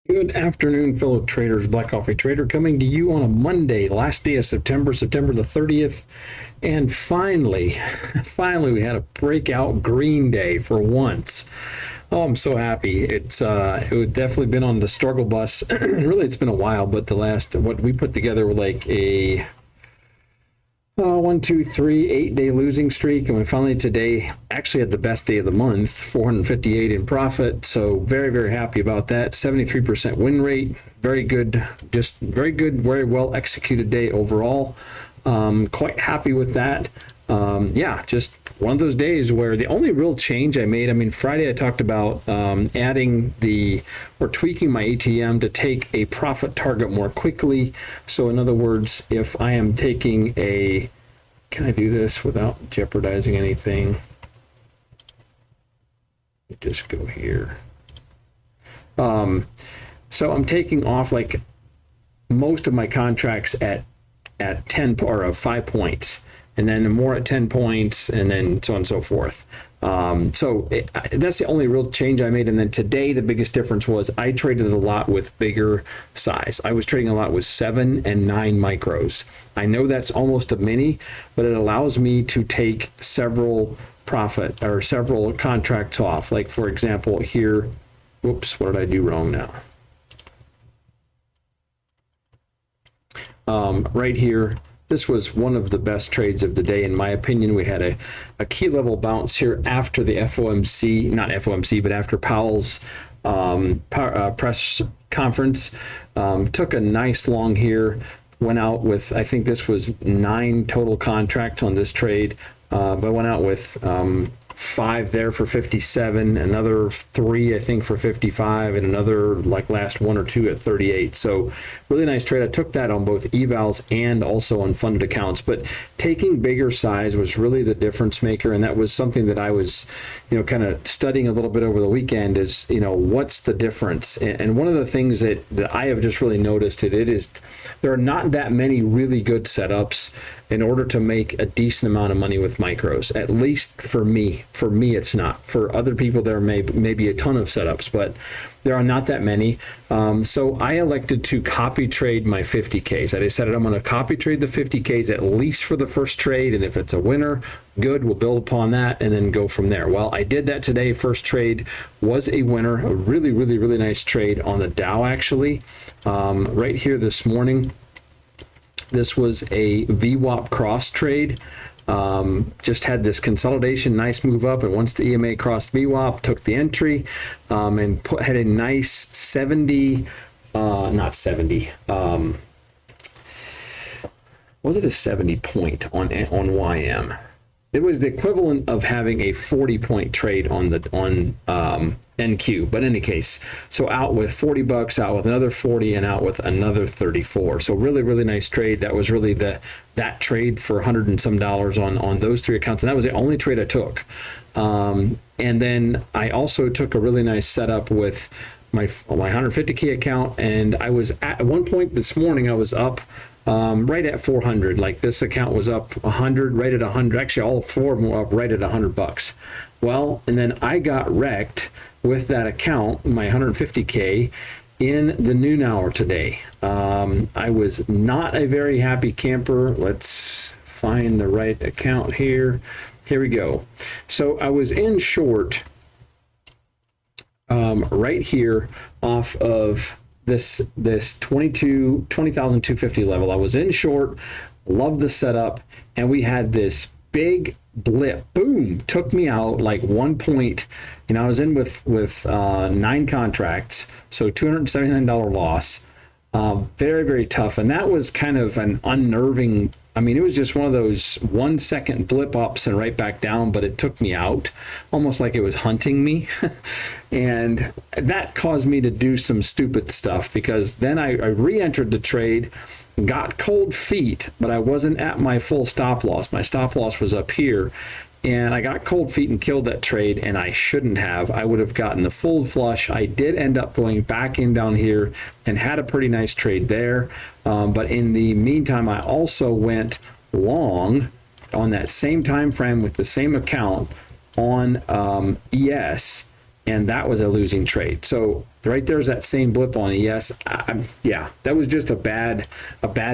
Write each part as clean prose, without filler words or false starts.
Good afternoon, fellow traders. Black Coffee Trader coming to you on a Monday, last day of September, September the 30th. And finally, we had a breakout green day for once. Oh, I'm so happy. It definitely been on the struggle bus. Really, it's been a while, but what we put together were like a 8-day losing streak, and we finally today actually had the best day of the month, 458 in profit. So very, very happy about that. 73% win rate, very good, just very good, very well executed day overall. Quite happy with that. Yeah, just one of those days where the only real change I made, I mean, Friday I talked about tweaking my ATM to take a profit target more quickly. So in other words, if I am taking can I do this without jeopardizing anything? Just go here. So I'm taking off like most of my contracts at 10 or 5 points, and then more at 10 points, and then so on and so forth. That's the only real change I made. And then today, the biggest difference was I traded a lot with bigger size. I was trading a lot with 7 and 9 micros. I know that's almost a mini, but it allows me to take several contracts off. Like for example, here, whoops, what did I do wrong now? Right here, this was one of the best trades of the day, in my opinion. We had a key level bounce here after the FOMC, not FOMC, but after Powell's press conference. Took a nice long here, went out with, I think this was 9 total contracts on this trade, but went out with 5 there for 57, another 3 I think for 55, and another like last 1 or 2 at 38. So really nice trade. I took that on both evals and also on funded accounts, but taking bigger size was really the difference maker. And that was something that I was, kind of studying a little bit over the weekend is, what's the difference? And one of the things that I have just really noticed there are not that many really good setups in order to make a decent amount of money with micros. At least for me. For me, it's not. For other people, there may be a ton of setups, but there are not that many. So I elected to copy trade my 50Ks. I decided I'm going to copy trade the 50Ks at least for the first trade, and if it's a winner, good, we'll build upon that and then go from there. Well, I did that today. First trade was a winner, a really, really, really nice trade on the Dow actually. Right here this morning, this was a VWAP cross trade. Just had this consolidation, nice move up, and once the EMA crossed VWAP, took the entry, and had a nice 70, not 70, was it a 70 point on YM? It was the equivalent of having a 40-point trade on NQ, but in any case, so out with $40, out with another 40, and out with another 34. So really, really nice trade. That was really that trade for $100 and some on those 3 accounts, and that was the only trade I took. And then I also took a really nice setup with my 150K account, and I was at one point this morning I was up right at 400. Like this account was up 100, right at 100. Actually, all 4 of them were up right at $100. Well, and then I got wrecked with that account, my 150K, in the noon hour today. I was not a very happy camper. Let's find the right account here. Here we go. So I was in short right here off of this 20,250 level. I was in short, loved the setup, and we had this big blip, boom, took me out like 1 point. I was in with 9 contracts, so $279 loss. Very, very tough. And that was kind of an unnerving, it was just one of those 1 second blip ups and right back down, but it took me out almost like it was hunting me. And that caused me to do some stupid stuff, because then I re-entered the trade, got cold feet, but I wasn't at my full stop loss. My stop loss was up here, and I got cold feet and killed that trade, and I shouldn't have. I would have gotten the full flush. I did end up going back in down here and had a pretty nice trade there. But in the meantime, I also went long on that same time frame with the same account on ES, and that was a losing trade. So right there's that same blip on ES. Yeah, that was just a bad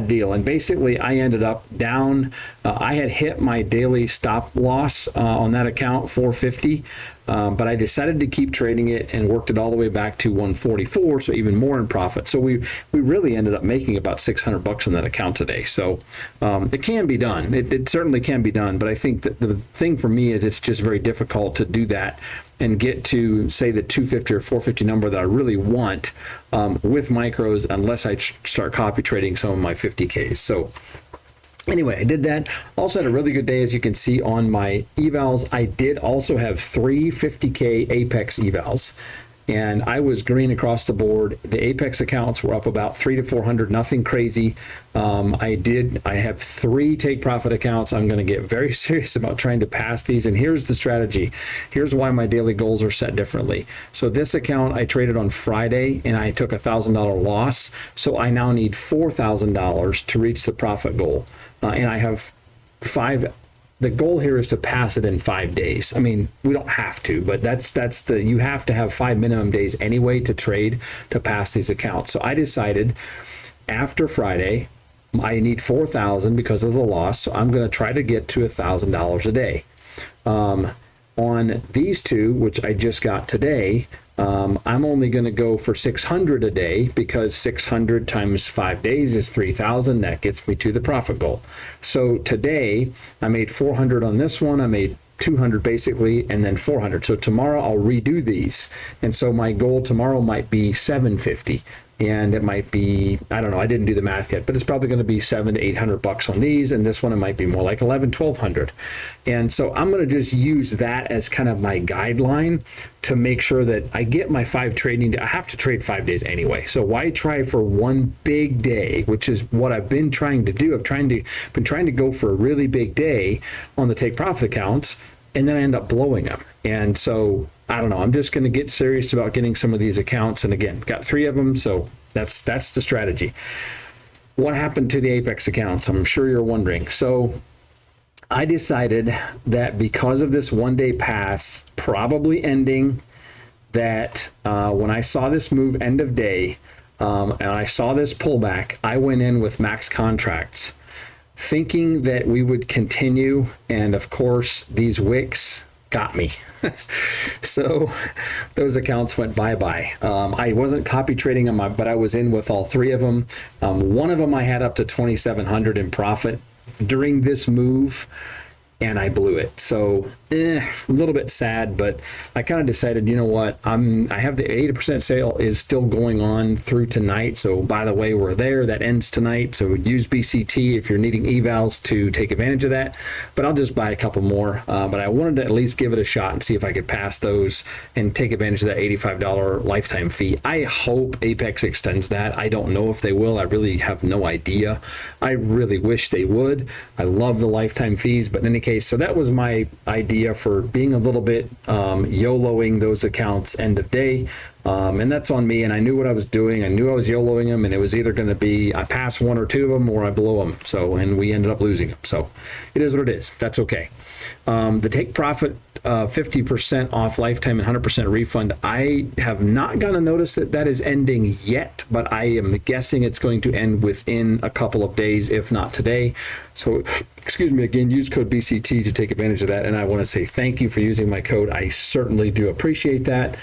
deal. And basically I ended up down. I had hit my daily stop loss on that account, 450. But I decided to keep trading it and worked it all the way back to 144, so even more in profit. So we really ended up making about $600 on that account today. So it can be done. It certainly can be done. But I think that the thing for me is it's just very difficult to do that and get to, say, the 250 or 450 number that I really want with micros, unless I start copy trading some of my 50Ks. So anyway, I did that. Also had a really good day, as you can see on my evals. I did also have 3 50K Apex evals, and I was green across the board. The Apex accounts were up about 300 to 400, nothing crazy. I have 3 take profit accounts. I'm going to get very serious about trying to pass these, and here's the strategy. Here's why my daily goals are set differently. So this account I traded on Friday, and I took $1,000 loss. So I now need $4,000 to reach the profit goal. And I have 5. The goal here is to pass it in 5 days. I mean, we don't have to, but you have to have 5 minimum days anyway to trade to pass these accounts. So I decided after Friday, I need 4,000 because of the loss. So I'm going to try to get to $1,000 a day. On these 2, which I just got today, I'm only going to go for 600 a day, because 600 times 5 days is 3,000. That gets me to the profit goal. So today I made 400 on this one. I made 200 basically, and then 400. So tomorrow I'll redo these. And so my goal tomorrow might be 750. And it might be, I don't know, I didn't do the math yet, but it's probably going to be $700 to $800 on these. And this one, it might be more like 1,100, 1,200. And so I'm going to just use that as kind of my guideline to make sure that I get my 5 trading. I have to trade 5 days anyway. So why try for one big day, which is what I've been trying to do. I've been trying to go for a really big day on the take profit accounts, and then I end up blowing them. And so I don't know. I'm just going to get serious about getting some of these accounts. And again, got 3 of them. So that's the strategy. What happened to the Apex accounts? I'm sure you're wondering. So I decided that because of this 1-day pass probably ending, that when I saw this move end of day and I saw this pullback, I went in with max contracts thinking that we would continue. And of course, these wicks got me. So those accounts went bye-bye. I wasn't copy trading them, but I was in with all 3 of them. One of them I had up to 2,700 in profit during this move, and I blew it. So a little bit sad, but I kind of decided, you know what, I have the 80% sale is still going on through tonight. So by the way, we're there. That ends tonight. So use BCT if you're needing evals to take advantage of that. But I'll just buy a couple more. But I wanted to at least give it a shot and see if I could pass those and take advantage of that $85 lifetime fee. I hope Apex extends that. I don't know if they will. I really have no idea. I really wish they would. I love the lifetime fees, but in any case, so that was my idea for being a little bit YOLOing those accounts end of day. And that's on me. And I knew what I was doing. I knew I was YOLOing them, and it was either going to be I pass 1 or 2 of them or I blow them. So, and we ended up losing them. So it is what it is. That's okay. The take profit 50% off lifetime and 100% refund. I have not gotten a notice that is ending yet, but I am guessing it's going to end within a couple of days, if not today. So, excuse me, again, use code BCT to take advantage of that. And I want to say thank you for using my code. I certainly do appreciate that.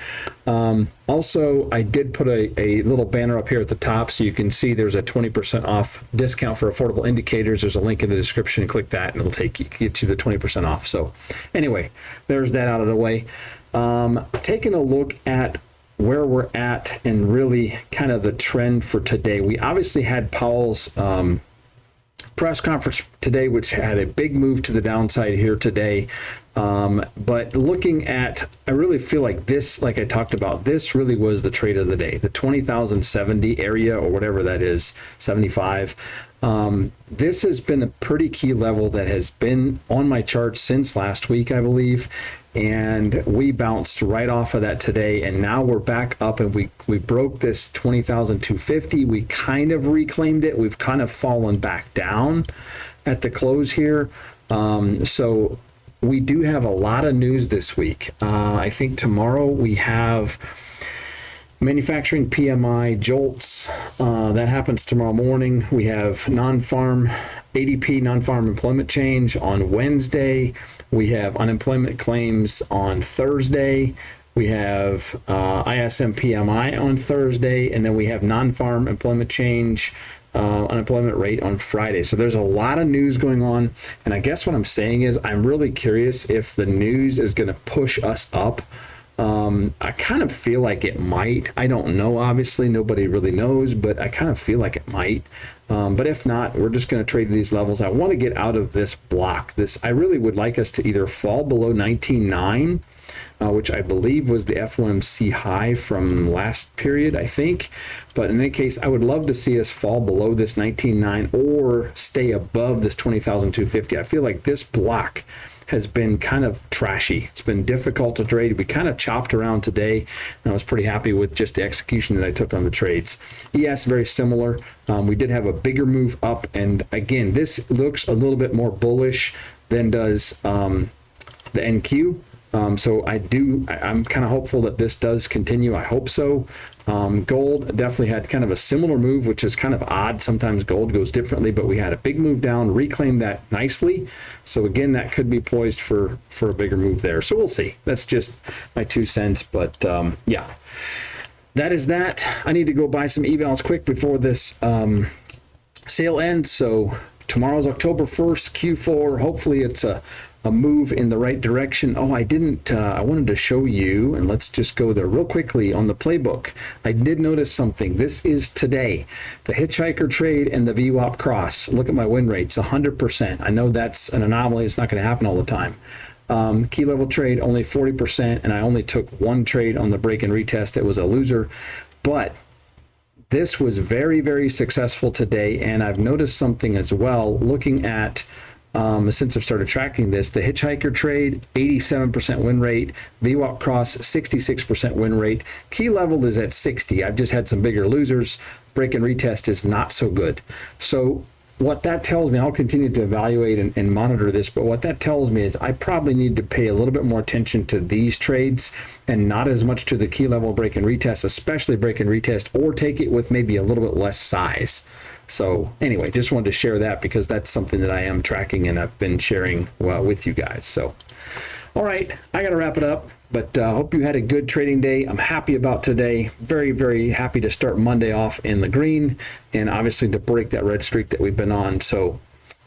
Also, I did put a little banner up here at the top so you can see there's a 20% off discount for affordable indicators. There's a link in the description. Click that and it'll get you the 20% off. So anyway, there's that out of the way. Taking a look at where we're at and really kind of the trend for today. We obviously had Powell's press conference today, which had a big move to the downside here today. But looking at, I really feel like this, like I talked about, this really was the trade of the day, the 20,070 area or whatever that is, 75. This has been a pretty key level that has been on my chart since last week, I believe. And we bounced right off of that today, and now we're back up, and we broke this 20,250. We kind of reclaimed it. We've kind of fallen back down at the close here. So we do have a lot of news this week. I think tomorrow we have manufacturing PMI JOLTS. That happens tomorrow morning. We have non-farm ADP, non-farm employment change on Wednesday. We have unemployment claims on Thursday. We have ISM PMI on Thursday, and then we have non-farm employment change, unemployment rate on Friday. So there's a lot of news going on, and I guess what I'm saying is I'm really curious if the news is going to push us up. I kind of feel like it might. I don't know, obviously, nobody really knows, but I kind of feel like it might. But if not, we're just going to trade these levels. I want to get out of this block. I really would like us to either fall below 19.9, which I believe was the FOMC high from last period, I think. But in any case, I would love to see us fall below this 19.9 or stay above this 20,250. I feel like this block has been kind of trashy. It's been difficult to trade. We kind of chopped around today, and I was pretty happy with just the execution that I took on the trades. ES, very similar. We did have a bigger move up, and again, this looks a little bit more bullish than does the NQ. So I'm kind of hopeful that this does continue. I hope so. Gold definitely had kind of a similar move, which is kind of odd. Sometimes gold goes differently, but we had a big move down, reclaimed that nicely. So again, that could be poised for a bigger move there. So we'll see. That's just my 2 cents. But yeah, that is that. I need to go buy some evals quick before this sale ends. So tomorrow's October 1st, Q4. Hopefully it's a move in the right direction. Oh, I wanted to show you, and let's just go there real quickly on the playbook. I did notice something. This is today. The hitchhiker trade and the VWAP cross. Look at my win rates, 100%. I know that's an anomaly. It's not going to happen all the time. Key level trade, only 40%, and I only took one trade on the break and retest. It was a loser, but this was very, very successful today, and I've noticed something as well, looking at since I've started tracking this, the hitchhiker trade, 87% win rate, VWAP cross, 66% win rate. Key level is at 60. I've just had some bigger losers. Break and retest is not so good. So what that tells me, I'll continue to evaluate and monitor this, but what that tells me is I probably need to pay a little bit more attention to these trades and not as much to the key level break and retest, especially break and retest, or take it with maybe a little bit less size. So anyway, just wanted to share that because that's something that I am tracking and I've been sharing with you guys. So, all right, I got to wrap it up, but hope you had a good trading day. I'm happy about today. Very, very happy to start Monday off in the green and obviously to break that red streak that we've been on. So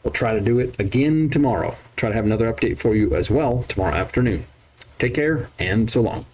we'll try to do it again tomorrow. Try to have another update for you as well tomorrow afternoon. Take care and so long.